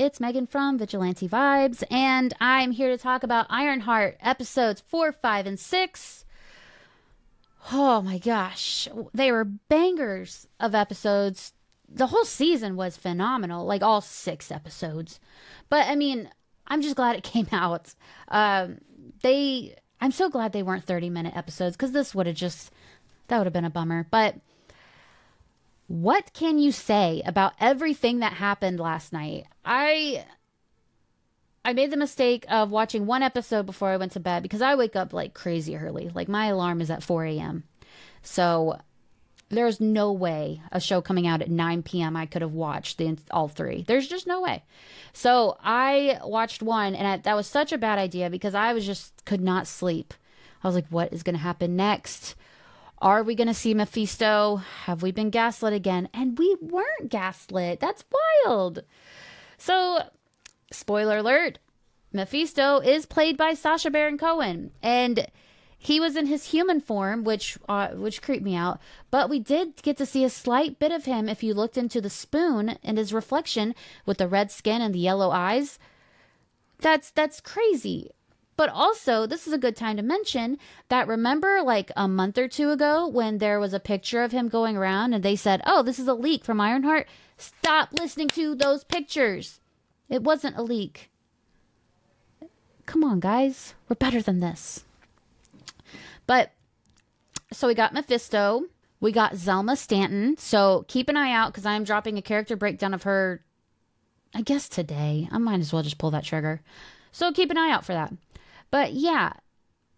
It's Megan from Vigilante Vibes, and I'm here to talk about Ironheart episodes 4, 5, and 6. Oh my gosh, they were bangers of episodes. The whole season was phenomenal, like all 6 episodes. But I mean, I'm just glad it came out. I'm so glad they weren't 30-minute episodes, because this would have that would have been a bummer. But what can you say about everything that happened last night? I made the mistake of watching one episode before I went to bed, because I wake up like crazy early. Like my alarm is at 4 a.m. So there's no way a show coming out at 9 p.m. I could have watched all 3. There's just no way. So I watched one, and that was such a bad idea, because I could not sleep. I was like, what is going to happen next? Are we going to see Mephisto? Have we been gaslit again? And we weren't gaslit. That's wild. So, spoiler alert, Mephisto is played by Sacha Baron Cohen. And he was in his human form, which creeped me out. But we did get to see a slight bit of him if you looked into the spoon and his reflection with the red skin and the yellow eyes. That's crazy. But also, this is a good time to mention that, remember like a month or 2 ago when there was a picture of him going around and they said, oh, this is a leak from Ironheart? Stop listening to those pictures. It wasn't a leak. Come on, guys. We're better than this. But, so we got Mephisto. We got Zelma Stanton. So keep an eye out, because I'm dropping a character breakdown of her, I guess today. I might as well just pull that trigger. So keep an eye out for that. But yeah,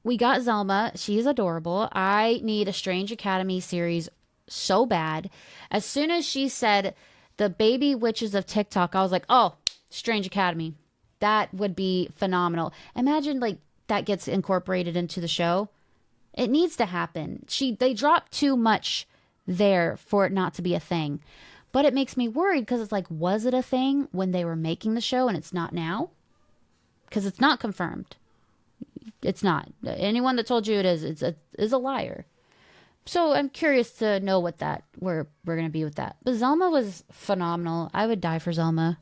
we got Zelma. She's adorable. I need a Strange Academy series so bad. As soon as she said the baby witches of TikTok, I was like, oh, Strange Academy. That would be phenomenal. Imagine like that gets incorporated into the show. It needs to happen. They dropped too much there for it not to be a thing. But it makes me worried, because it's like, was it a thing when they were making the show and it's not now? Because it's not confirmed. It's not. Anyone that told you it is a liar. So I'm curious to know what where we're going to be with that. But Zelma was phenomenal. I would die for Zelma.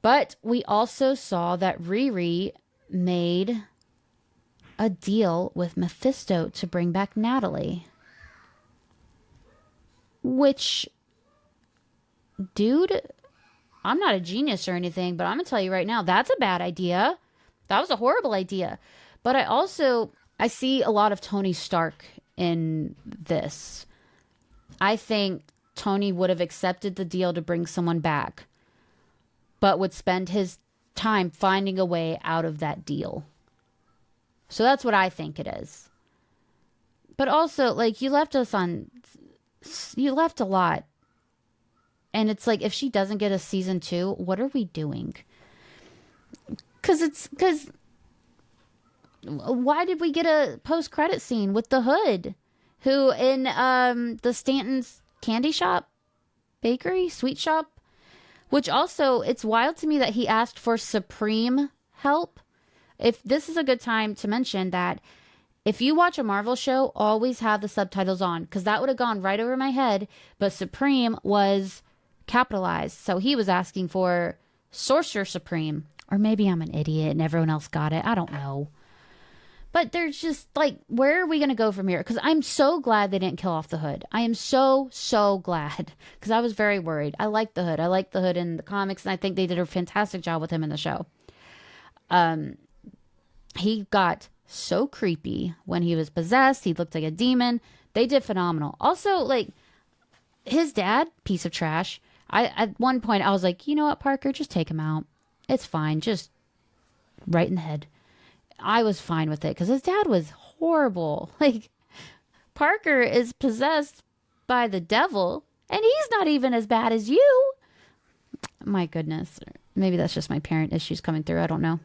But we also saw that Riri made a deal with Mephisto to bring back Natalie. Which, dude, I'm not a genius or anything, but I'm going to tell you right now, that's a bad idea. That was a horrible idea. But I see a lot of Tony Stark in this. I think Tony would have accepted the deal to bring someone back, but would spend his time finding a way out of that deal. So that's what I think it is. But also, like, you left a lot. And it's like, if she doesn't get a season 2, what are we doing? Because why did we get a post-credit scene with the Hood, who in the Stanton's candy shop, bakery, sweet shop, which also, it's wild to me that he asked for Supreme help. If this is a good time to mention that if you watch a Marvel show, always have the subtitles on, because that would have gone right over my head, but Supreme was capitalized, so he was asking for Sorcerer Supreme. Or maybe I'm an idiot and everyone else got it. I don't know. But there's just like, where are we going to go from here? Because I'm so glad they didn't kill off the Hood. I am so glad, because I was very worried. I like the Hood. I like the Hood in the comics, and I think they did a fantastic job with him in the show. He got so creepy when he was possessed. He looked like a demon. They did phenomenal. Also, like, his dad, piece of trash. At one point, I was like, you know what, Parker? Just take him out. It's fine. Just right in the head. I was fine with it, because his dad was horrible. Like, Parker is possessed by the devil, and he's not even as bad as you. My goodness. Maybe that's just my parent issues coming through. I don't know.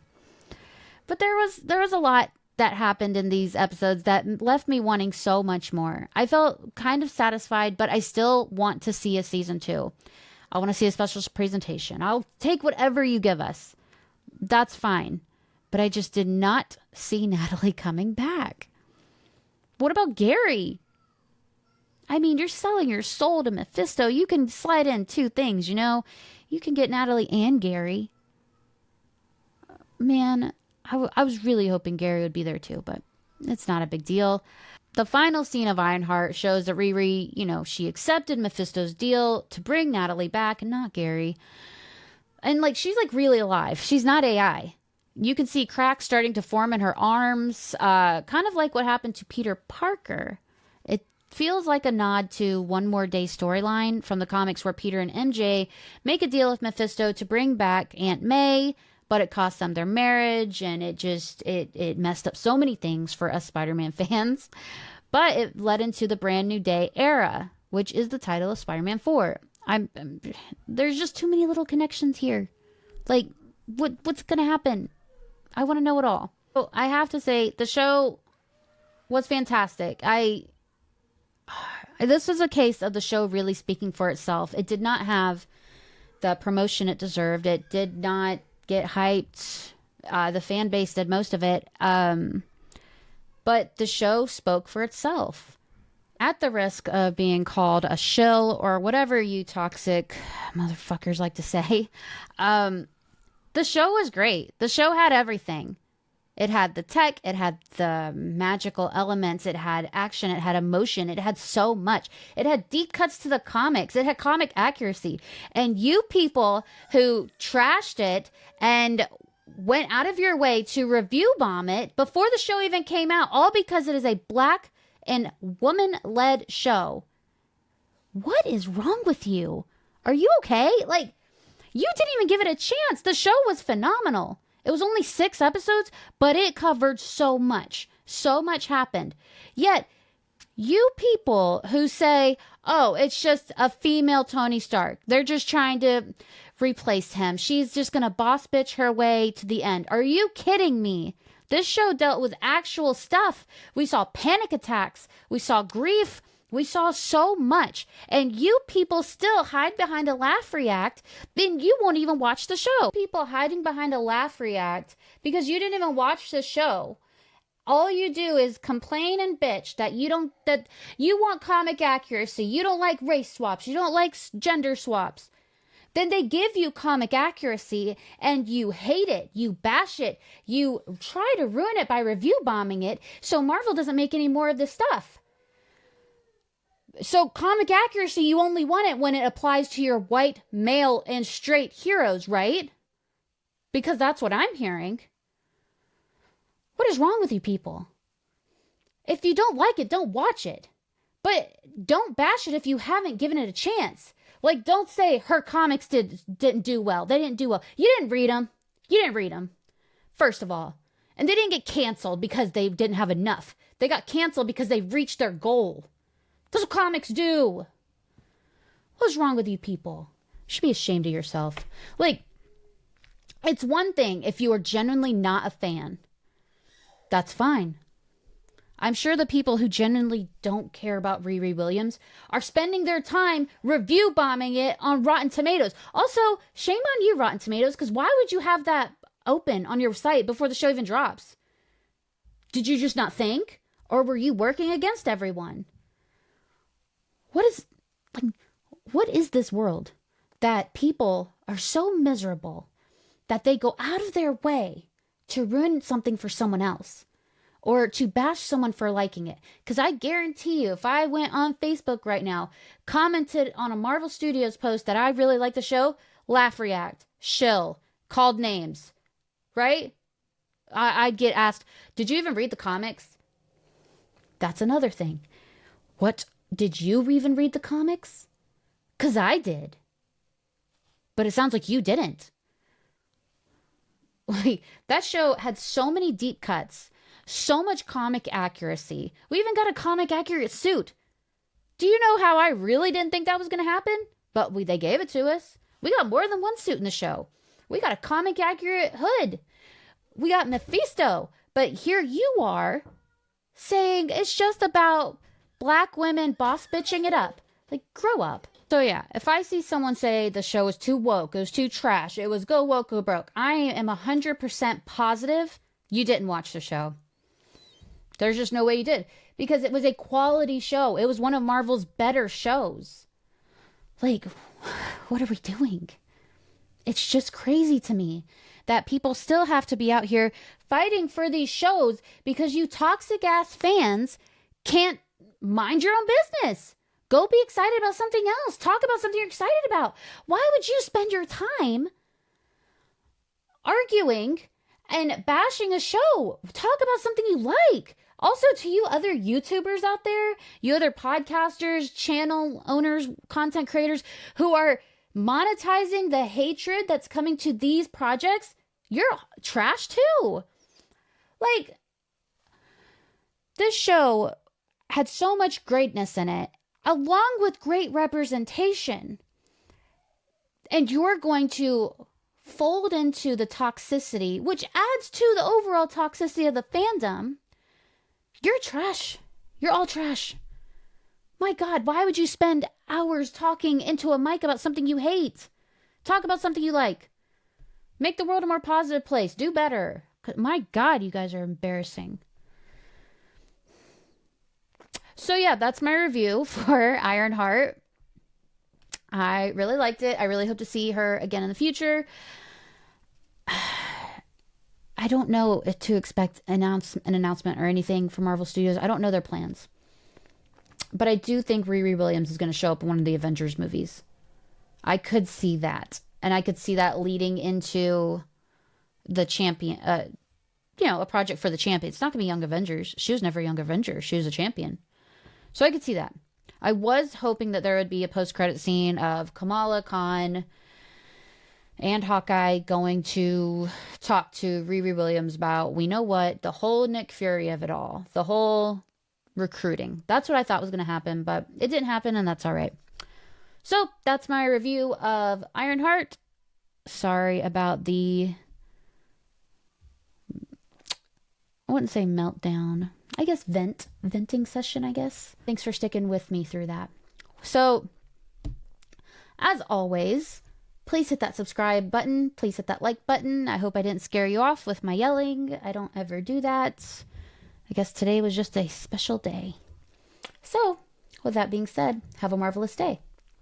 But there was a lot that happened in these episodes that left me wanting so much more. I felt kind of satisfied, but I still want to see a season 2. I want to see a special presentation. I'll take whatever you give us. That's fine. But I just did not see Natalie coming back. What about Gary? I mean, you're selling your soul to Mephisto. You can slide in two things, you know? You can get Natalie and Gary. Man, I was really hoping Gary would be there too, but it's not a big deal. The final scene of Ironheart shows that Riri, you know, she accepted Mephisto's deal to bring Natalie back and not Gary. And, like, she's, like, really alive. She's not AI. You can see cracks starting to form in her arms, kind of like what happened to Peter Parker. It feels like a nod to One More Day storyline from the comics where Peter and MJ make a deal with Mephisto to bring back Aunt May, but it cost them their marriage, and it messed up so many things for us Spider-Man fans. But it led into the Brand New Day era, which is the title of Spider-Man 4. There's just too many little connections here. Like, what's gonna happen? I want to know it all. So I have to say, the show was fantastic. This was a case of the show really speaking for itself. It did not have the promotion it deserved. It did not get hyped. The fan base did most of it. But the show spoke for itself. At the risk of being called a shill or whatever you toxic motherfuckers like to say, the show was great. The show had everything. It had the tech, it had the magical elements, it had action, it had emotion, it had so much. It had deep cuts to the comics, it had comic accuracy. And you people who trashed it and went out of your way to review bomb it before the show even came out, all because it is a black and woman-led show. What is wrong with you? Are you okay? Like, you didn't even give it a chance. The show was phenomenal. It was only 6 episodes, but it covered so much. So much happened. Yet, you people who say, oh, it's just a female Tony Stark. They're just trying to replace him. She's just going to boss bitch her way to the end. Are you kidding me? This show dealt with actual stuff. We saw panic attacks. We saw grief. We saw so much. And you people still hide behind a laugh react, then you won't even watch the show. People hiding behind a laugh react because you didn't even watch the show. All you do is complain and bitch that you want comic accuracy. You don't like race swaps. You don't like gender swaps. Then they give you comic accuracy and you hate it. You bash it. You try to ruin it by review bombing it so Marvel doesn't make any more of this stuff. So comic accuracy, you only want it when it applies to your white, male, and straight heroes, right? Because that's what I'm hearing. What is wrong with you people? If you don't like it, don't watch it. But don't bash it if you haven't given it a chance. Like, don't say her comics didn't do well. They didn't do well. You didn't read them. You didn't read them, first of all. And they didn't get canceled because they didn't have enough. They got canceled because they reached their goal. That's what comics do. What's wrong with you people? You should be ashamed of yourself. Like, it's one thing if you are genuinely not a fan. That's fine. I'm sure the people who genuinely don't care about Riri Williams are spending their time review bombing it on Rotten Tomatoes. Also, shame on you, Rotten Tomatoes, because why would you have that open on your site before the show even drops? Did you just not think? Or were you working against everyone? What is this world that people are so miserable that they go out of their way to ruin something for someone else? Or to bash someone for liking it. Because I guarantee you, if I went on Facebook right now, commented on a Marvel Studios post that I really like the show, laugh react, shill, called names, right? I'd get asked, did you even read the comics? That's another thing. What, did you even read the comics? Because I did. But it sounds like you didn't. Like, that show had so many deep cuts. So much comic accuracy. We even got a comic accurate suit. Do you know how I really didn't think that was going to happen? But they gave it to us. We got more than one suit in the show. We got a comic accurate hood. We got Mephisto. But here you are saying it's just about black women boss bitching it up. Like, grow up. So yeah, if I see someone say the show was too woke, it was too trash, it was go woke, go broke, I am 100% positive you didn't watch the show. There's just no way you did. because it was a quality show. It was one of Marvel's better shows. Like, what are we doing? It's just crazy to me that people still have to be out here fighting for these shows because you toxic ass fans can't mind your own business. Go be excited about something else. Talk about something you're excited about. Why would you spend your time arguing and bashing a show? Talk about something you like. Also, to you other YouTubers out there, you other podcasters, channel owners, content creators who are monetizing the hatred that's coming to these projects, you're trash too. Like, this show had so much greatness in it, along with great representation. And you're going to fold into the toxicity, which adds to the overall toxicity of the fandom. You're trash. You're all trash. My God, why would you spend hours talking into a mic about something you hate? Talk about something you like. Make the world a more positive place. Do better. My God, you guys are embarrassing. So yeah, that's my review for Ironheart. I really liked it. I really hope to see her again in the future. I don't know if to expect an announcement or anything from Marvel Studios. I don't know their plans. But I do think Riri Williams is going to show up in one of the Avengers movies. I could see that. And I could see that leading into the champion, a project for the champion. It's not going to be Young Avengers. She was never Young Avenger. She was a champion. So I could see that. I was hoping that there would be a post-credit scene of Kamala Khan and Hawkeye going to talk to Riri Williams about, we know what, the whole Nick Fury of it all. The whole recruiting. That's what I thought was going to happen, but it didn't happen, and that's all right. So that's my review of Ironheart. Sorry about the, I wouldn't say meltdown. I guess venting session, I guess. Thanks for sticking with me through that. So, as always, please hit that subscribe button. Please hit that like button. I hope I didn't scare you off with my yelling. I don't ever do that. I guess today was just a special day. So, with that being said, have a marvelous day.